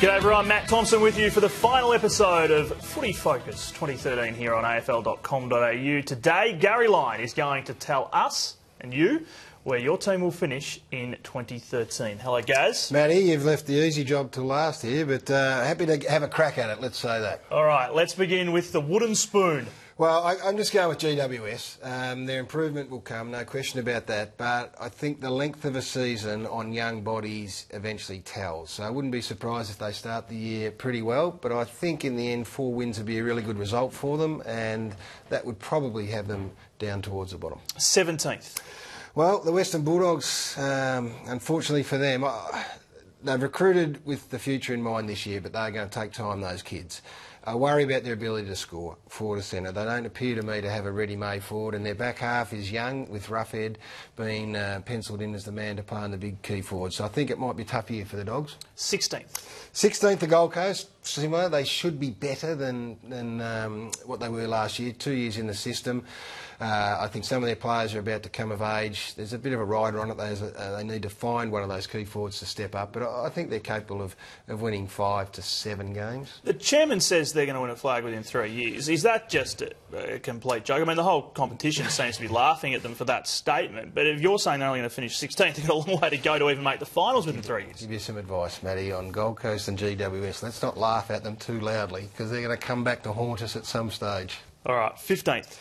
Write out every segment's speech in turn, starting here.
G'day everyone, Matt Thompson with you for the final episode of Footy Focus 2013 here on afl.com.au. Today, Garry Lyon is going to tell us and you where your team will finish in 2013. Hello, Gaz. Matty, you've left the easy job till last here, but happy to have a crack at it, let's say that. All right, let's begin with the wooden spoon. Well, I'm just going with GWS. Their improvement will come, no question about that, but I think the length of a season on young bodies eventually tells. So I wouldn't be surprised if they start the year pretty well, but I think in the end 4 wins would be a really good result for them, and that would probably have them down towards the bottom. 17th. Well, the Western Bulldogs, unfortunately for them, they've recruited with the future in mind this year, but they're going to take time, those kids. I worry about their ability to score forward or centre. They don't appear to me to have a ready-made forward, and their back half is young, with Roughhead being pencilled in as the man to play on the big key forward. So I think it might be a tough year for the Dogs. 16th. 16th, the Gold Coast. Similar, they should be better than what they were last year. 2 years in the system. I think some of their players are about to come of age. There's a bit of a rider on it. They need to find one of those key forwards to step up. But I think they're capable of winning 5 to 7 games. The chairman says they're going to win a flag within 3 years. Is that just a complete joke? I mean, the whole competition seems to be laughing at them for that statement. But if you're saying they're only going to finish 16th, they've got a long way to go to even make the finals within 3 years. Give you some advice, Matty, on Gold Coast and GWS. Let's not laugh at them too loudly, because they're going to come back to haunt us at some stage. All right, 15th.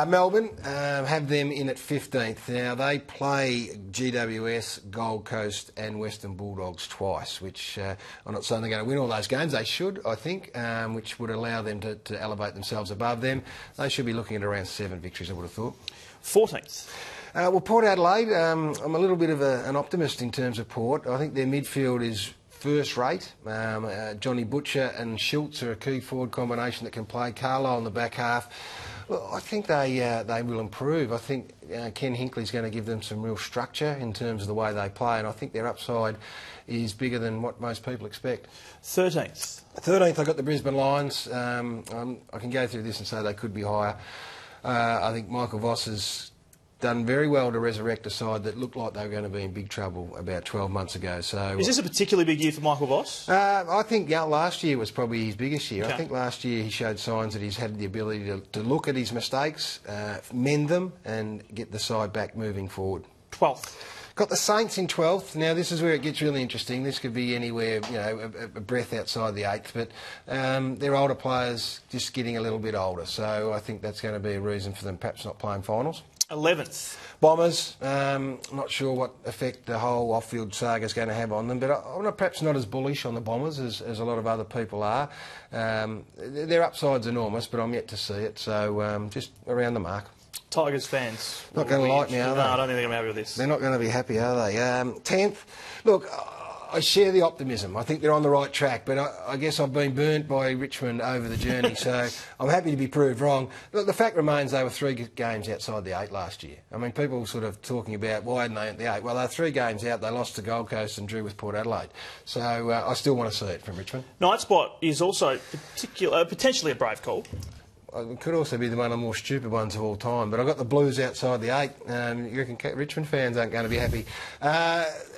Melbourne have them in at 15th. Now, they play GWS, Gold Coast and Western Bulldogs twice, which I'm not saying they're going to win all those games. They should, I think, which would allow them to elevate themselves above them. They should be looking at around 7 victories, I would have thought. 14th. Well, Port Adelaide, I'm a little bit of an optimist in terms of Port. I think their midfield is first rate. Johnny Butcher and Schultz are a key forward combination that can play. Carlisle in the back half. Well, I think they will improve. I think Ken Hinkley's going to give them some real structure in terms of the way they play, and I think their upside is bigger than what most people expect. 13th. 13th, I've got the Brisbane Lions. I can go through this and say they could be higher. I think Michael Voss has done very well to resurrect a side that looked like they were going to be in big trouble about 12 months ago. So, is this a particularly big year for Michael Voss? I think last year was probably his biggest year. Okay. I think last year he showed signs that he's had the ability to look at his mistakes, mend them and get the side back moving forward. 12th. Got the Saints in 12th. Now, this is where it gets really interesting. This could be anywhere, a breath outside the 8th, but they're older players just getting a little bit older. So I think that's going to be a reason for them perhaps not playing finals. 11th. Bombers, not sure what effect the whole off-field saga is going to have on them, but I'm perhaps not as bullish on the Bombers as a lot of other people are. Their upside's enormous, but I'm yet to see it, so just around the mark. Tigers fans. Not going to like me, are they? No, I don't think they're going to be happy with this. They're not going to be happy, are they? 10th, look, I share the optimism. I think they're on the right track, but I guess I've been burnt by Richmond over the journey, so I'm happy to be proved wrong. Look, the fact remains they were 3 games outside the 8 last year. I mean, people sort of talking about why hadn't they at the 8? Well, they were 3 games out. They lost to Gold Coast and drew with Port Adelaide. So I still want to see it from Richmond. Night spot is also potentially a brave call. It could also be one of the more stupid ones of all time, but I've got the Blues outside the 8. You reckon Richmond fans aren't going to be happy?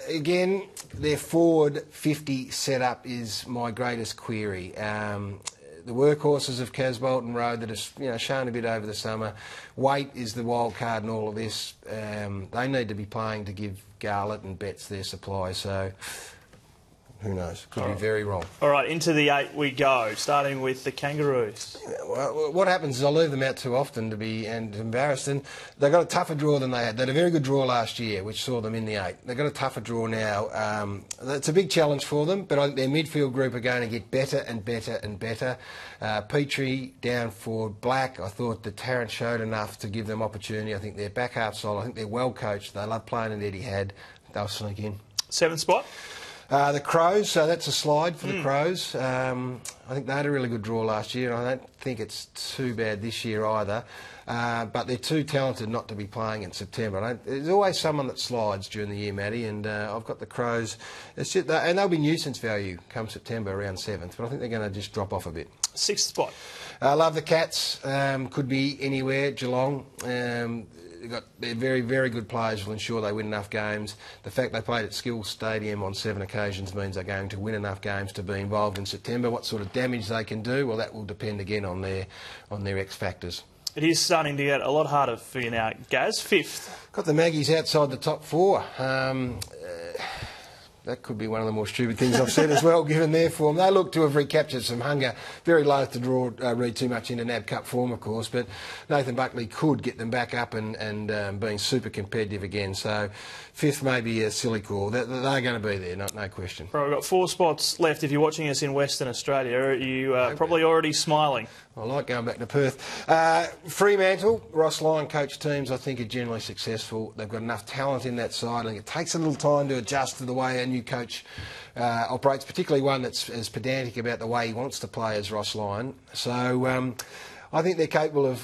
Again, their forward 50 setup is my greatest query. The workhorses of Casbolt and Rowe that have shown a bit over the summer. Weight is the wild card in all of this. They need to be playing to give Garlett and Betts their supply, so who knows? Could be very wrong. All right, into the 8 we go, starting with the Kangaroos. Well, what happens is I leave them out too often to be embarrassed, and they got a tougher draw than they had. They had a very good draw last year, which saw them in the 8. They've got a tougher draw now. It's a big challenge for them, but I think their midfield group are going to get better and better and better. Petrie down for Black. I thought that Tarrant showed enough to give them opportunity. I think their back half solid. I think they're well coached. They love playing at Etihad. They'll sneak in. 7th spot. The Crows, so that's a slide for the Crows. I I think they had a really good draw last year, and I don't think it's too bad this year either. But they're too talented not to be playing in September. There's always someone that slides during the year, Matty, and I've got the Crows. It's just, and they'll be nuisance value come September around 7th, but I think they're going to just drop off a bit. 6th spot. I love the Cats. Could be anywhere. Geelong. They're very, very good players, will ensure they win enough games. The fact they played at Skills Stadium on 7 occasions means they're going to win enough games to be involved in September. What sort of damage they can do, well, that will depend again on their X factors. It is starting to get a lot harder for you now. Gaz, 5th. Got the Maggies outside the top 4. That could be one of the more stupid things I've said as well, given their form. They look to have recaptured some hunger. Very loath to read too much into NAB Cup form, of course, but Nathan Buckley could get them back up and being super competitive again. So 5th may be a silly call. They're going to be there, no question. Right, we've got 4 spots left. If you're watching us in Western Australia, are you probably already smiling? I like going back to Perth. Fremantle, Ross Lyon coach teams, I think, are generally successful. They've got enough talent in that side. I think it takes a little time to adjust to the way a new coach operates, particularly one that's as pedantic about the way he wants to play as Ross Lyon. So I think they're capable of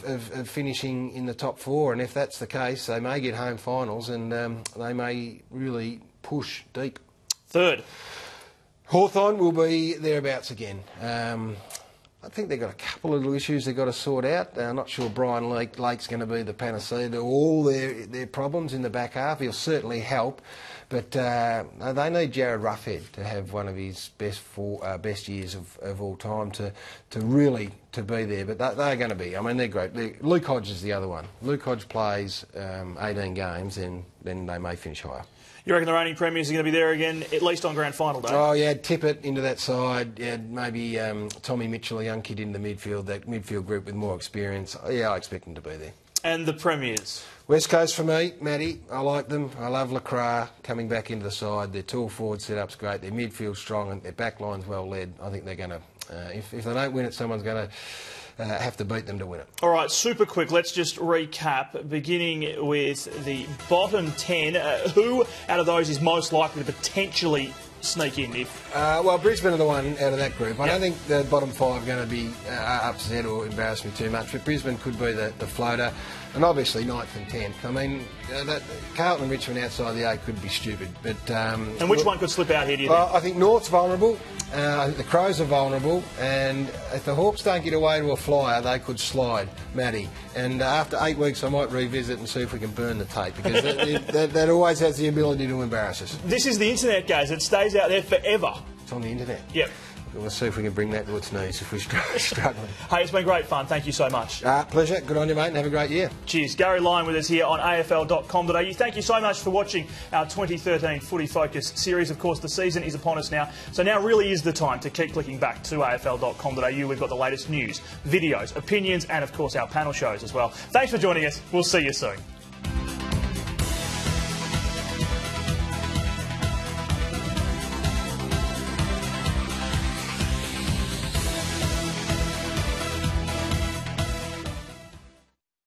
finishing in the top 4, and if that's the case, they may get home finals and they may really push deep. 3rd. Hawthorn will be thereabouts again. I think they've got a couple of little issues they've got to sort out. I'm not sure Brian Lake's going to be the panacea to all their problems in the back half. He'll certainly help, but they need Jared Roughhead to have one of his best years of all time to really be there. But they're going to be. I mean, they're great. Luke Hodge is the other one. Luke Hodge plays 18 games, and then they may finish higher. You reckon the reigning premiers are going to be there again, at least on grand final day? Oh, yeah, Tippett into that side. Yeah, maybe Tommy Mitchell, a young kid in the midfield, that midfield group with more experience. Yeah, I expect them to be there. And the premiers? West Coast for me, Matty. I like them. I love Lacroix coming back into the side. Their tall forward setup's great. Their midfield's strong and their back line's well led. I think they're going to... if they don't win it, someone's going to... have to beat them to win it. All right, super quick. Let's just recap, beginning with the bottom 10. Who out of those is most likely to potentially sneak in? Well, Brisbane are the one out of that group. I don't think the bottom 5 are going to be upset or embarrass me too much, but Brisbane could be the floater. And obviously 9th and 10th. I mean, Carlton and Richmond outside the 8 could be stupid. But and which one could slip out here, do you think? I think North's vulnerable. I think the Crows are vulnerable. And if the Hawks don't get away to a flyer, they could slide, Matty. And after 8 weeks, I might revisit and see if we can burn the tape, because that always has the ability to embarrass us. This is the internet, guys. It stays out there forever. It's on the internet? Yep. We'll see if we can bring that to its knees if we're struggling. Hey, it's been great fun. Thank you so much. Pleasure. Good on you, mate, and have a great year. Cheers. Garry Lyon with us here on AFL.com.au. Thank you so much for watching our 2013 Footy Focus series. Of course, the season is upon us now, so now really is the time to keep clicking back to AFL.com.au. We've got the latest news, videos, opinions, and of course our panel shows as well. Thanks for joining us. We'll see you soon.